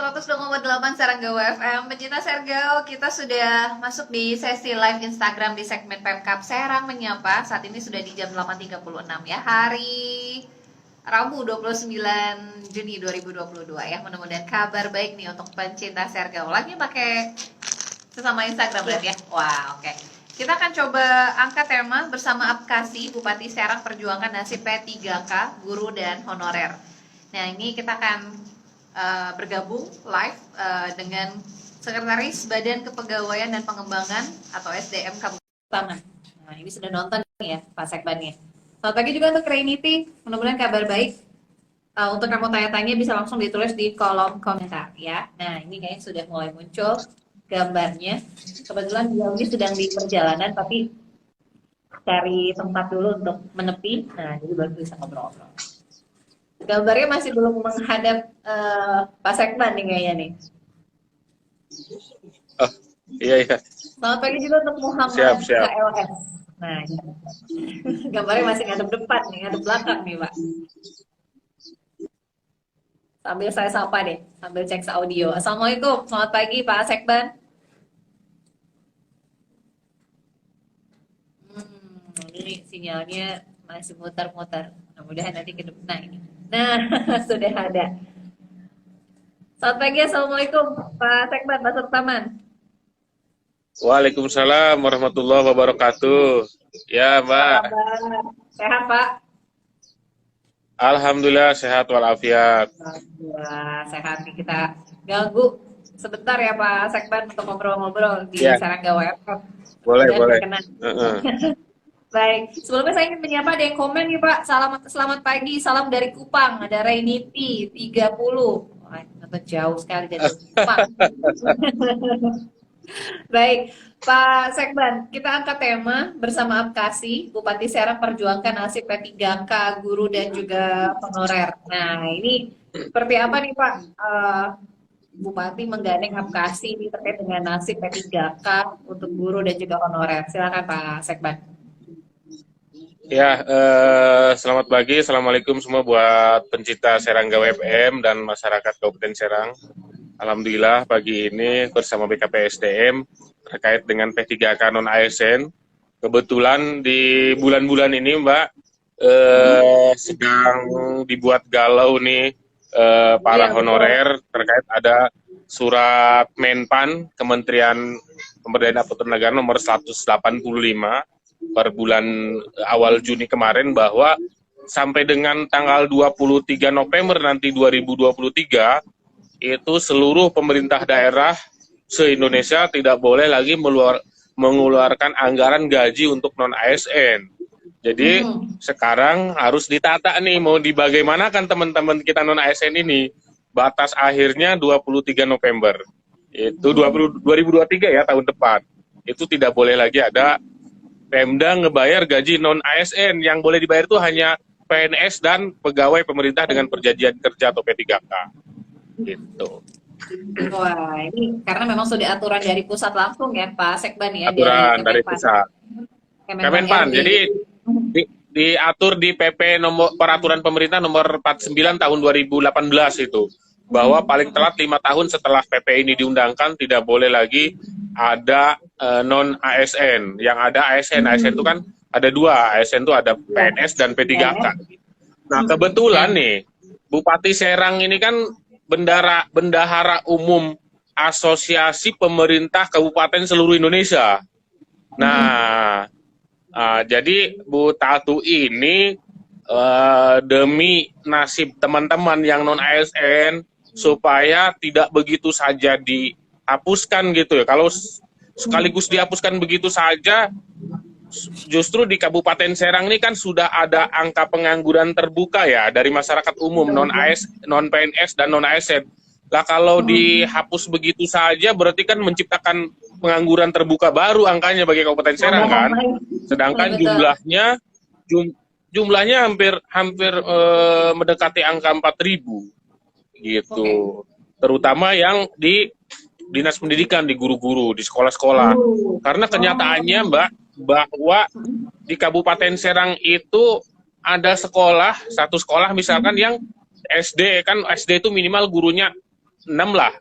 102,8 Serangga FM. Pencinta Sergao, kita sudah masuk di sesi live Instagram di segmen Pemkap Serang Menyapa. Saat ini sudah di jam 8.36 ya, hari Rabu 29 Juni 2022 ya. Mudah-mudahan kabar baik nih untuk pencinta Sergao. Lagi pakai sesama Instagram berarti ya. Wah, oke. Kita akan coba angkat tema bersama Apkasi, Bupati Serang perjuangkan nasib P3K, guru dan honorer. Nah, ini kita akan bergabung live dengan Sekretaris Badan Kepegawaian dan Pengembangan atau SDM Kabupaten. Nah, ini sudah nonton nih ya Pak Sekbannya. Selamat pagi juga untuk Renity, mudah-mudahan kabar baik. Untuk yang mau tanya-tanya bisa langsung ditulis di kolom komentar ya. Nah, ini kayaknya sudah mulai muncul gambarnya. Kebetulan beliau ini sedang di perjalanan tapi cari tempat dulu untuk menepi. Nah, jadi baru bisa ngobrol-ngobrol. Gambarnya masih belum menghadap Pak Sekban nih kayaknya nih. Oh, iya. Selamat pagi juga untuk Muhammad Siap. KLS. Nah, gambarnya masih ngadep depan nih, ngadep belakang nih Pak. Sambil saya sapa deh, sambil cek audio. Assalamualaikum, selamat pagi Pak Sekban. Ini sinyalnya masih muter-muter. Mudah-mudahan nanti ke depan. Nah, ini. Nah, sudah ada. Selamat pagi, Assalamualaikum Pak Sekban, Pak Sertaman. Waalaikumsalam warahmatullahi wabarakatuh. Ya, Mbak. Sehat, Pak? Alhamdulillah sehat walafiat. Alhamdulillah sehat nih. Kita ganggu sebentar ya Pak Sekban untuk ngobrol-ngobrol di Serangga WFM. Boleh. Baik, sebelumnya saya ingin menyapa ada yang komen nih Pak. Selamat pagi, salam dari Kupang. Ada Renity 30. Wah, jauh sekali dari Kupang. Baik, Pak Sekban, kita angkat tema bersama Apkasi, Bupati Serang perjuangkan nasib P3K, guru dan juga honorer. Nah, ini seperti apa nih Pak? Bupati menggandeng Apkasi ini terkait dengan nasib P3K untuk guru dan juga honorer. Silakan Pak Sekban. Ya, selamat pagi, assalamualaikum semua buat pencinta Serangga WFM dan masyarakat Kabupaten Serang. Alhamdulillah pagi ini bersama BKP SDM terkait dengan P3K non ASN. Kebetulan di bulan-bulan ini Mbak sedang dibuat galau nih para honorer terkait ada surat Menpan Kementerian Pemberdayaan Aparatur Negara nomor 185 per bulan awal Juni kemarin bahwa sampai dengan tanggal 23 November nanti 2023 itu seluruh pemerintah daerah se-Indonesia tidak boleh lagi mengeluarkan anggaran gaji untuk non-ASN. Jadi sekarang harus ditata nih mau dibagaimanakan teman-teman kita non-ASN ini. Batas akhirnya 23 November. Itu 2023 ya tahun depan. Itu tidak boleh lagi ada Pemda ngebayar gaji non-ASN, yang boleh dibayar itu hanya PNS dan pegawai pemerintah dengan perjanjian kerja atau P3K. Gitu. Wah, ini karena memang sudah aturan dari pusat langsung ya Pak Sekban ya. Aturan dari pusat. Kemenpan. Jadi diatur di PP nomor peraturan pemerintah nomor 49 tahun 2018 itu. Bahwa paling telat 5 tahun setelah PP ini diundangkan tidak boleh lagi ada non ASN. Yang ada ASN itu kan ada dua, ASN itu ada PNS dan P3K. Nah kebetulan nih Bupati Serang ini kan bendahara umum Asosiasi Pemerintah Kabupaten seluruh Indonesia. Nah jadi Bu Tatu ini demi nasib teman-teman yang non ASN supaya tidak begitu saja dihapuskan gitu ya. Kalau sekaligus dihapuskan begitu saja, justru di Kabupaten Serang ini kan sudah ada angka pengangguran terbuka ya dari masyarakat umum non PNS dan non ASN. Lah kalau dihapus begitu saja berarti kan menciptakan pengangguran terbuka baru angkanya bagi Kabupaten Serang kan. Sedangkan jumlahnya hampir mendekati angka 4.000 gitu. Terutama yang di dinas pendidikan, di guru-guru, di sekolah-sekolah. Karena kenyataannya Mbak, bahwa di Kabupaten Serang itu ada satu sekolah misalkan yang SD, kan SD itu minimal gurunya 6 lah.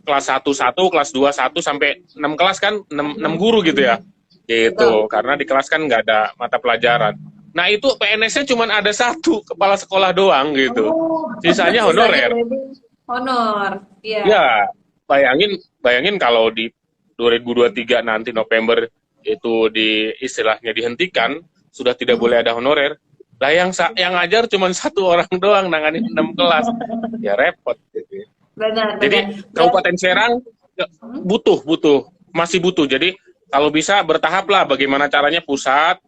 Kelas 1 kelas 2 sampai 6 kelas kan 6 guru gitu ya. Gitu. Karena di kelas kan nggak ada mata pelajaran. Nah, itu PNS-nya cuma ada 1 kepala sekolah doang gitu. Sisanya honorer. Honor. Iya. Ya, bayangin kalau di 2023 nanti November itu istilahnya dihentikan, sudah tidak boleh ada honorer. Lah yang ngajar cuma 1 orang doang nanganin 6 kelas. Ya repot gitu. Benar. Jadi Kabupaten Serang masih butuh. Jadi kalau bisa bertahap lah bagaimana caranya pusat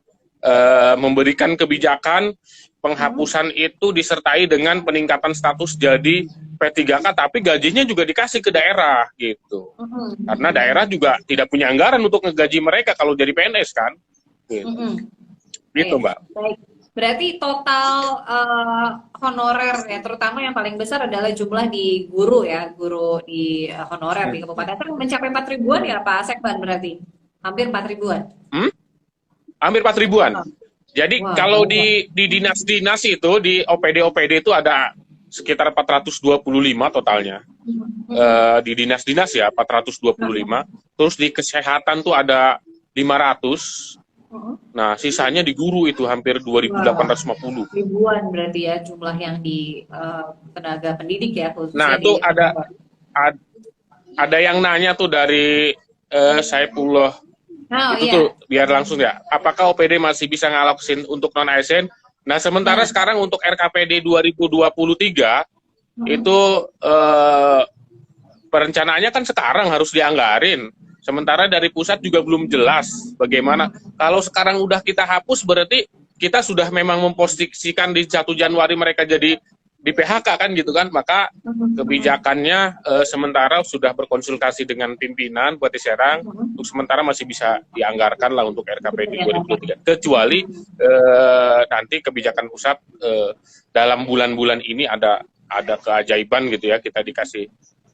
memberikan kebijakan penghapusan itu disertai dengan peningkatan status jadi P3K, tapi gajinya juga dikasih ke daerah gitu. Karena daerah juga tidak punya anggaran untuk ngegaji mereka kalau jadi PNS kan. Gitu, Mbak. Baik. Berarti total honorer ya, terutama yang paling besar adalah jumlah di guru ya, guru di honorer di Kabupaten Serang mencapai 4 ribuan ya Pak Sekban berarti? Hampir 4 ribuan? Hampir 4 ribuan. Jadi kalau di dinas-dinas itu, di OPD itu ada sekitar 425 totalnya. Di dinas-dinas ya, 425. Terus di kesehatan tuh ada 500. Nah, sisanya di guru itu hampir 2.850. Ribuan berarti ya jumlah yang di tenaga pendidik ya khususnya. Nah, itu ada yang nanya tuh dari Saifullah. Tuh biar langsung ya. Apakah OPD masih bisa ngaloksin untuk non ASN? Nah, sementara sekarang untuk RKPD 2023 itu perencanaannya kan sekarang harus dianggarin. Sementara dari pusat juga belum jelas bagaimana. Kalau sekarang udah kita hapus, berarti kita sudah memang memposisikan di 1 Januari mereka jadi di PHK kan gitu kan. Maka kebijakannya sementara sudah berkonsultasi dengan pimpinan Bupati Serang. Untuk sementara masih bisa dianggarkan lah untuk RKPD 2023. Kecuali nanti kebijakan pusat dalam bulan-bulan ini ada keajaiban gitu ya, kita dikasih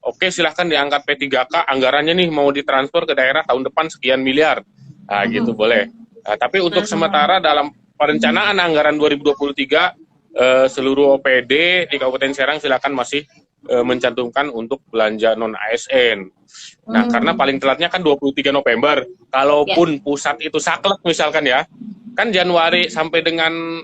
oke, silahkan diangkat P3K, anggarannya nih mau ditransfer ke daerah tahun depan sekian miliar. Nah, gitu boleh. Nah, tapi untuk sementara dalam perencanaan anggaran 2023, seluruh OPD di Kabupaten Serang silahkan masih mencantumkan untuk belanja non-ASN. Nah, karena paling telatnya kan 23 November. Kalaupun pusat itu saklek misalkan ya, kan Januari sampai dengan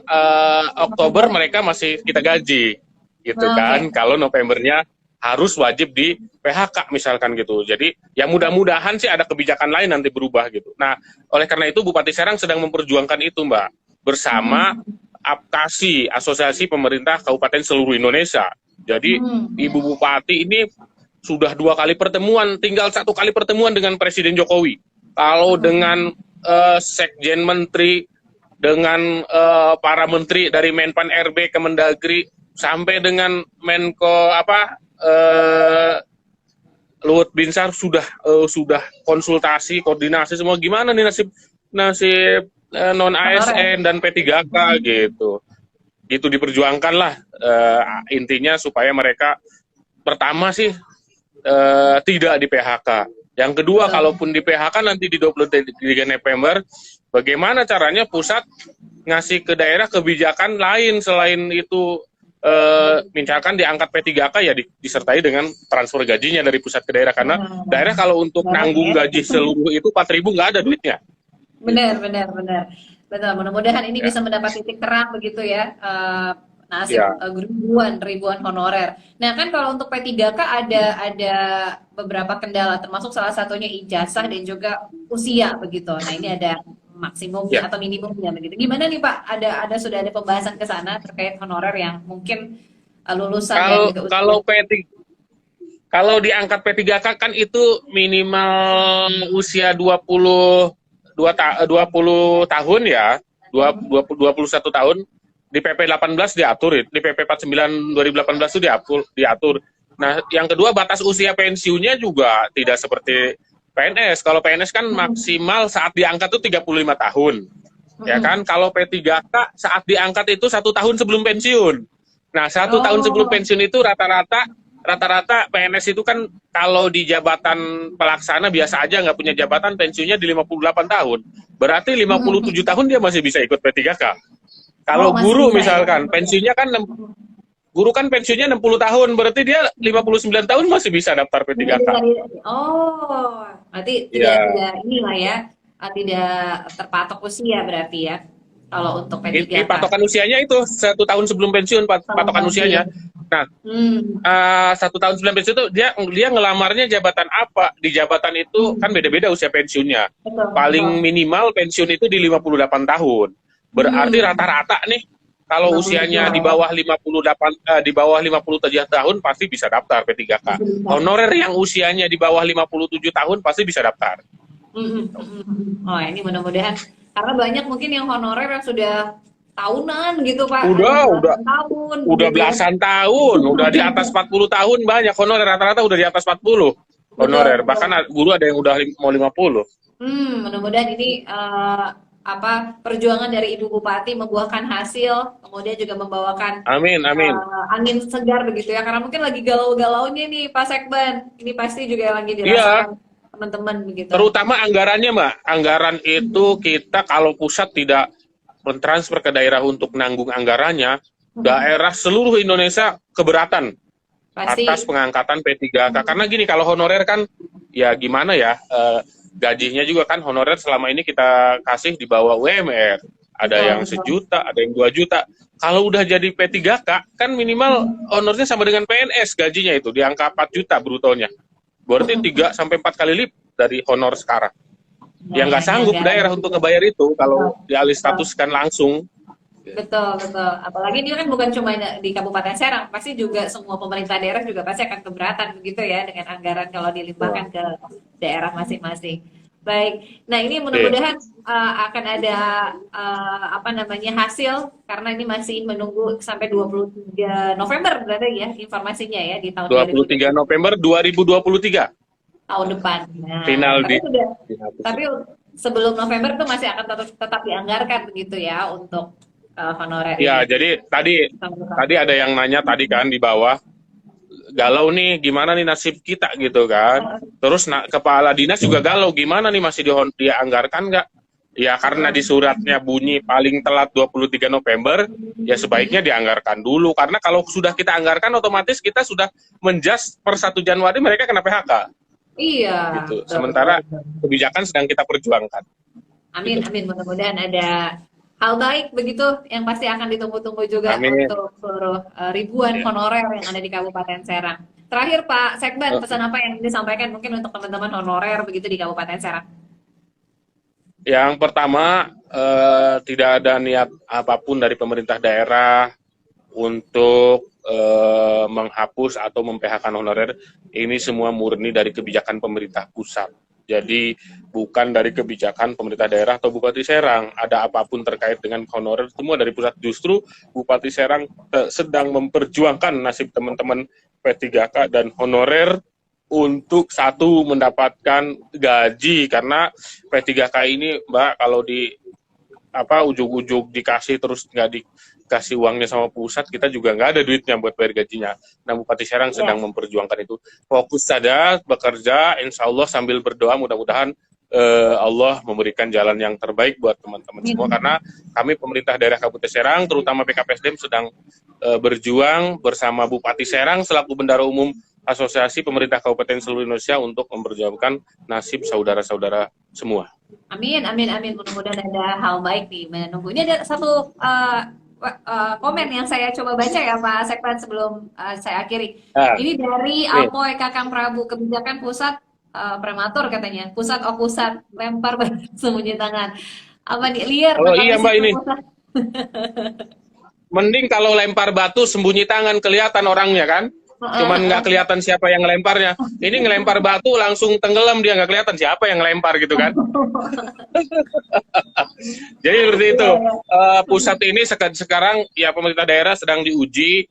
Oktober mereka masih kita gaji. Gitu kan, kalau Novembernya harus wajib di PHK misalkan gitu. Jadi ya mudah-mudahan sih ada kebijakan lain nanti berubah gitu. Nah, oleh karena itu Bupati Serang sedang memperjuangkan itu, Mbak, bersama APKASI, Asosiasi Pemerintah Kabupaten Seluruh Indonesia. Jadi Ibu Bupati ini sudah 2 kali pertemuan, tinggal 1 kali pertemuan dengan Presiden Jokowi. Kalau dengan Sekjen Menteri, dengan para menteri dari Menpan RB, Kemendagri, sampai dengan Menko Luhut Binsar sudah konsultasi, koordinasi semua gimana nih nasib non ASN dan P3K gitu. Gitu diperjuangkan lah intinya supaya mereka pertama sih tidak di PHK. Yang kedua, kalaupun di PHK nanti di 23 November, bagaimana caranya pusat ngasih ke daerah kebijakan lain selain itu. Misalkan diangkat P3K ya disertai dengan transfer gajinya dari pusat ke daerah, karena daerah kalau untuk nanggung gaji seluruh itu 4.000 nggak ada duitnya. Benar. Betul. Mudah-mudahan ini bisa mendapat titik terang begitu ya. Nasib ribuan honorer. Nah kan kalau untuk P3K ada beberapa kendala, termasuk salah satunya ijazah dan juga usia begitu. Nah ini ada maksimumnya atau minimumnya begitu. Gimana nih Pak? Sudah ada pembahasan ke sana terkait honorer yang mungkin lulusan kalau diangkat P3K kan itu minimal usia 20 tahun ya. 21 tahun. Di PP 18 diatur, di PP 49 2018 itu diatur. Nah, yang kedua batas usia pensiunnya juga tidak seperti PNS. Kalau PNS kan maksimal saat diangkat itu 35 tahun. Ya kan? Kalau P3K saat diangkat itu 1 tahun sebelum pensiun. Nah, 1 tahun sebelum pensiun itu rata-rata PNS itu kan kalau di jabatan pelaksana biasa aja nggak punya jabatan, pensiunnya di 58 tahun. Berarti 57 tahun dia masih bisa ikut P3K. Kalau guru misalkan pensiunnya kan guru kan pensiunnya 60 tahun, berarti dia 59 tahun masih bisa daftar P3K. Oh, berarti Ya, tidak inilah ya, tidak terpatok usia berarti ya, kalau untuk P3K. patokan usianya itu 1 tahun sebelum pensiun, Kalau patokan usianya. pensiun. Nah, Hmm, 1 tahun sebelum pensiun itu dia ngelamarnya jabatan apa? Di jabatan itu kan beda-beda usia pensiunnya. betul, betul. Paling minimal pensiun itu di 58 tahun. Berarti Hmm, rata-rata nih kalau 57 usianya lah di ya. bawah 58 di bawah 57 tahun pasti bisa daftar P3K. Masih bisa. Honorer yang usianya di bawah 57 tahun pasti bisa daftar. Oh, ini mudah-mudahan karena banyak mungkin yang honorer yang sudah tahunan gitu Pak, ada yang Udah belasan tahun udah gitu. belasan tahun, udah di atas 40 tahun banyak honorer, rata-rata udah di atas 40 Betul, honorer. betul. Bahkan guru ada yang udah mau 50. Mudah-mudahan ini apa perjuangan dari Ibu Bupati membuahkan hasil, kemudian juga membawakan Amin, amin. angin segar begitu ya. Karena mungkin lagi galau-galaunya nih Pak Sekban. Ini pasti juga lagi Iya, dirasakan teman-teman begitu. terutama anggarannya, Mbak. Anggaran itu kita kalau pusat tidak mentransfer ke daerah untuk nanggung anggarannya, daerah seluruh Indonesia keberatan Pasti. atas pengangkatan P3K. Karena gini, kalau honorer kan, ya gimana ya, gajinya juga kan honorer selama ini kita kasih di bawah UMR. Ada Betul, yang betul. 1 juta, ada yang 2 juta. Kalau udah jadi P3K, kan minimal honornya sama dengan PNS gajinya itu, di angka 4 juta brutonya. Berarti 3 sampai 4 kali lipat dari honor sekarang. Ya nggak sanggup daerah untuk ngebayar itu kalau dialih statuskan langsung. Betul, betul. Apalagi ini kan bukan cuma di Kabupaten Serang, pasti juga semua pemerintah daerah juga pasti akan keberatan begitu ya dengan anggaran kalau dilimpahkan ke daerah masing-masing. Baik. Nah, ini mudah-mudahan akan ada apa namanya hasil karena ini masih menunggu sampai 23 November berarti ya informasinya ya di tahun 23 November 2023 tahun depan. Nah, final tapi di sudah final. tapi sebelum November tuh masih akan tetap dianggarkan begitu ya untuk honorer Ya, ini. jadi tadi ada yang nanya tadi kan di bawah, galau nih gimana nih nasib kita gitu kan. Terus kepala dinas juga galau gimana nih masih dianggarkan nggak? Ya karena di suratnya bunyi paling telat 23 November, ya sebaiknya dianggarkan dulu. Karena kalau sudah kita anggarkan otomatis kita sudah menjas per 1 Januari mereka kena PHK. Iya, Gitu. betul, Sementara betul, betul. kebijakan sedang kita perjuangkan. Amin, Gitu. amin. Mudah-mudahan ada hal baik begitu yang pasti akan ditunggu-tunggu juga Amin. untuk seluruh ribuan Ya. honorer yang ada di Kabupaten Serang. Terakhir Pak Sekban, pesan apa yang disampaikan mungkin untuk teman-teman honorer begitu di Kabupaten Serang? Yang pertama, tidak ada niat apapun dari pemerintah daerah untuk menghapus atau mem-PHK honorer. Ini semua murni dari kebijakan pemerintah pusat. Jadi bukan dari kebijakan pemerintah daerah atau Bupati Serang. Ada apapun terkait dengan honorer, semua dari pusat. Justru Bupati Serang sedang memperjuangkan nasib teman-teman P3K dan honorer untuk satu mendapatkan gaji, karena P3K ini Mbak kalau di ujug-ujug dikasih terus nggak dikasih uangnya sama pusat, kita juga nggak ada duitnya buat bayar gajinya. Nah, Bupati Serang sedang memperjuangkan itu. Fokus saja bekerja, insya Allah sambil berdoa mudah-mudahan Allah memberikan jalan yang terbaik buat teman-teman semua, karena kami pemerintah daerah Kabupaten Serang terutama PKPSDM sedang berjuang bersama Bupati Serang selaku Bendahara Umum Asosiasi Pemerintah Kabupaten seluruh Indonesia untuk memperjuangkan nasib saudara-saudara semua. Amin, amin, amin. Mudah-mudahan ada hal baik nih menunggu. Ini ada satu komen yang saya coba baca ya Pak Sekban sebelum saya akhiri. Ini dari Alpoy Kakang Prabu, kebijakan pusat prematur katanya. Pusat pusat lempar sembunyi tangan. Apa nih liar? Oh iya Mbak ini. Pusat. Mending kalau lempar batu sembunyi tangan kelihatan orangnya kan. Cuman nggak kelihatan siapa yang ngelemparnya. Ini ngelempar batu langsung tenggelam, dia nggak kelihatan siapa yang ngelempar gitu kan. Jadi seperti itu. Pusat ini sekarang ya pemerintah daerah sedang diuji.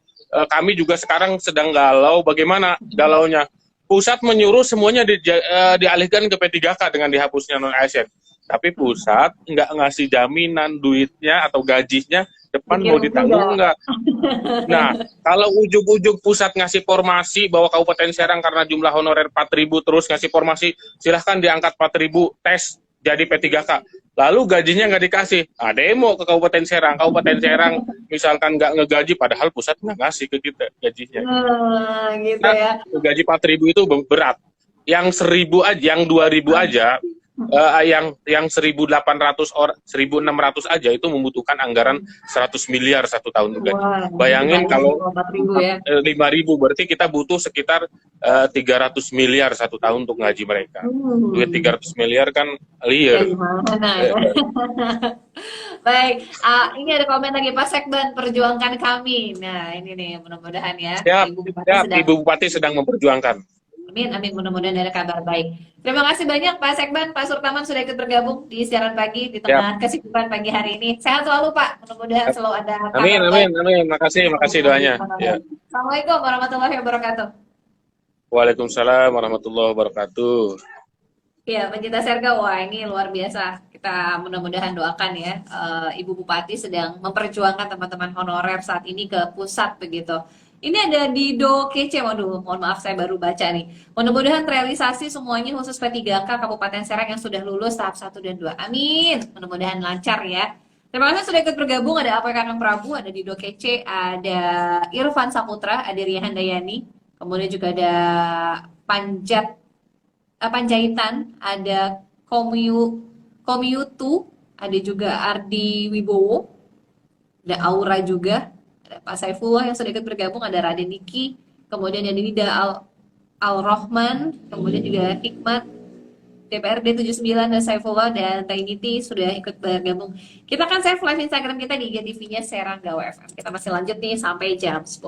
Kami juga sekarang sedang galau. Bagaimana galaunya? Pusat menyuruh semuanya dialihkan ke P3K dengan dihapusnya non-ASN. Tapi pusat nggak ngasih jaminan duitnya atau gajinya depan mau ditanggung nggak. Nah, kalau ujug-ujug pusat ngasih formasi bahwa Kabupaten Serang karena jumlah honorer 4.000 terus ngasih formasi, silahkan diangkat 4.000 tes jadi P3K. lalu gajinya nggak dikasih. Demo ke Kabupaten Serang misalkan nggak ngegaji, padahal pusat nggak ngasih ke kita gajinya. Gitu Nah, ya. gaji 4.000 itu berat. Yang 1.000 aja, yang 2.000 aja, yang 1.800 orang, 1.600 aja itu membutuhkan anggaran 100 miliar satu tahun untuk gaji. Wah, Bayangin kalau 4.000 ya. 5.000 berarti kita butuh sekitar 300 miliar satu tahun untuk ngaji mereka. Duit 300 miliar kan liar. Dari mana ya? Baik, ini ada komen lagi, Pak Sekban, perjuangkan kami. Nah, ini nih, mudah-mudahan ya. Siap, Ibu Bupati siap, sedang, Ibu Bupati sedang memperjuangkan. amin, amin, mudah-mudahan ada kabar baik. Terima kasih banyak Pak Sekban, Pak Surtaman sudah ikut bergabung di siaran pagi di tengah kesibukan pagi hari ini. Sehat selalu Pak, mudah-mudahan selalu ada kabar Amin, baik. amin, amin. Makasih doanya. Ya. Assalamualaikum warahmatullahi wabarakatuh. Waalaikumsalam warahmatullahi wabarakatuh. Ya, pencinta Serga, wah ini luar biasa. Kita mudah-mudahan doakan ya, Ibu Bupati sedang memperjuangkan teman-teman honorer saat ini ke pusat begitu. Ini ada Dido Kece, waduh, mohon maaf saya baru baca nih. Mudah-mudahan realisasi semuanya khusus P3K Kabupaten Serang yang sudah lulus tahap 1 dan 2. Amin. Mudah-mudahan lancar ya. Terima kasih sudah ikut bergabung. Ada apa Kakang Prabu, ada Dido Kece, ada Irfan Saputra, ada Rian Dayani, kemudian juga ada Panjaitan, ada Komiutu, ada juga Ardi Wibowo, ada Aura juga, ada Pak Saifullah yang sudah ikut bergabung, ada Raden Niki, kemudian ada Nida Al-Rahman, kemudian juga Hikmat, DPRD 79 dan Saifullah dan Tainiti sudah ikut bergabung. Kita akan save live Instagram kita di IGTV-nya Serang Gawa FM. Kita masih lanjut nih sampai jam 10.